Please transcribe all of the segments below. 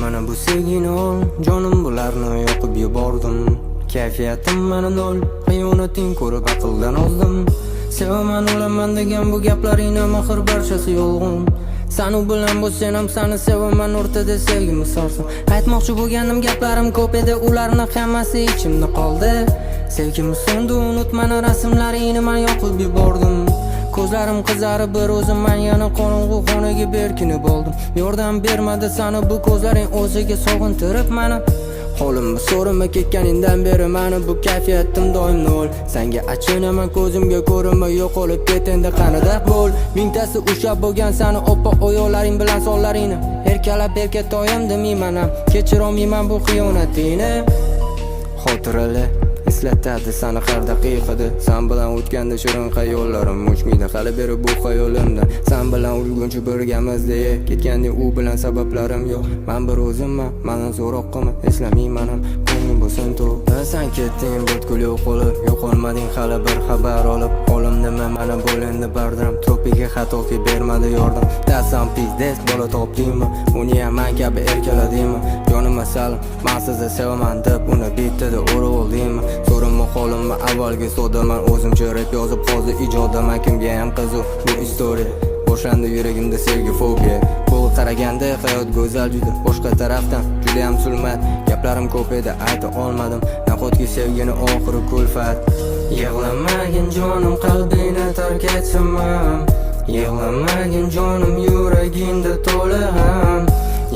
mana bu sevgini ol, jonim bularni yoqib yubordim. Kayfiyatim mana nol, xiyonating ko'rib aqldan ozdim. Sevaman o'laman degan bu gaplaringni axir barchasi yolg'on. Sen u bilan bo'lsam ham seni sevaman, o'rtada sevgimni sorsam. Aytmoqchi bo'lganim gaplarim ko'p edi, ularni hammasi ichimda qoldi. Sevgimni so'ndi, unutmani rasmlaringni men yoqib yubordim. Ko'zlarim qizarib bir o'zim men yana qorong'u xonaga berkinib oldim. Yordam bermadi seni bu ko'zlaring, o'ziga sog'intirib meni. Holimni so'rama ketganingdan beri meni bu kayfiyatim doim nol. Senga achinaman, ko'zimga ko'rinma, yo'qolib ket endi qanida bo'l. Mingtasi ushlab bo'lgan seni oppoq oyoqlaring bilan sonlaringni erkalab erkatoyim demayman ham, kechira olmayman bu xiyonatingni. Xotiralar eslatadi seni har daqiqada. Sen bilan o'tganda shirin xayollarim uchmaydi hali beri bu xayolimda. Sen bilan ulguncha birgamiz deya ketgandek u bilan sabablarim yo'q. Men bir o'zimman, mendan so'roq qilma, eslamayman ham, ko'nglim bo'lsin to'q. Sen ketding butkul yo'qolib, yo'qolmading hali bir xabar olib. Olim nima mana bo'lendi bardaram, to'piga xatoki bermadi yordam. Dasam pizdes bola topdingmi? Uni ham men kabi erkaladingmi? Jonim asalim, men sizni sevaman deb uni bittada o'rib oldingmi? So'rama holimni avvalgi so'daman, o'zimcha rap yozib hozir ijodaman. Kimga ham qiziq bu istoriya, boshlandi yuragimda sevgi fobiya. Bu qaraganda hayot go'zal juda, boshqa tarafdan juda ham zulmat. Gaplarim ko'p edi, ayta olmadim, nahotki sevgini oxiri kulfat. Yig'lamagin jonim, qalbingni tark etsam ham. Yig'lamagin jonim, yuragingda to'la ham.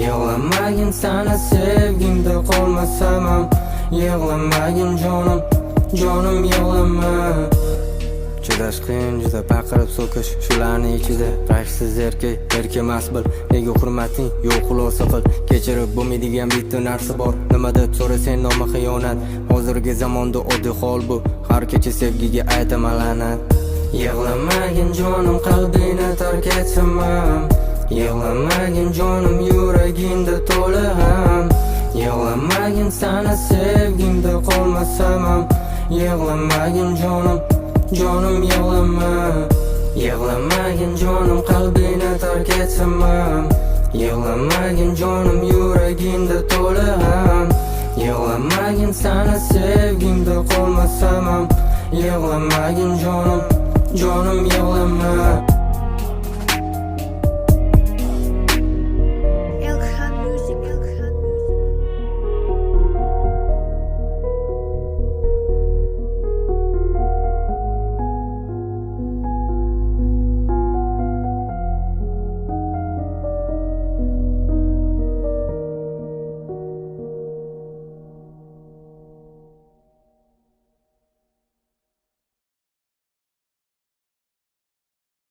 Yig'lamagin seni sevgimda qolmasam ham. Yig'lamagin jonim, jonim yig'lama. Chidash qiyin juda, baqirib so'kish shularni ichida. Rashksiz erkak emas bil, nega hurmating yo'q xulosa qil. Kechirib bo'lmaydigan bitta narsa bor, nima deb so'rasang nomi xiyonat. Hozirgi zamonda oddiy hol bu, har kecha sevgiga aytaman la'nat. Yig'lamagin jonim, qalbingni tark etsam ham. Yig'lamagin jonim, yuragingda to'la ham. Yig'lamagin seni sevgimda qolmasam ham. Yig'lamagin jonim, jonim yig'lama. Yig'lamagin jonim, qalbingni tark etsam ham. Yig'lamagin jonim, yuragingda to'la ham. Yig'lamagin seni sevgimda qolmasam ham. Yig'lamagin jonim, jonim yig'lama.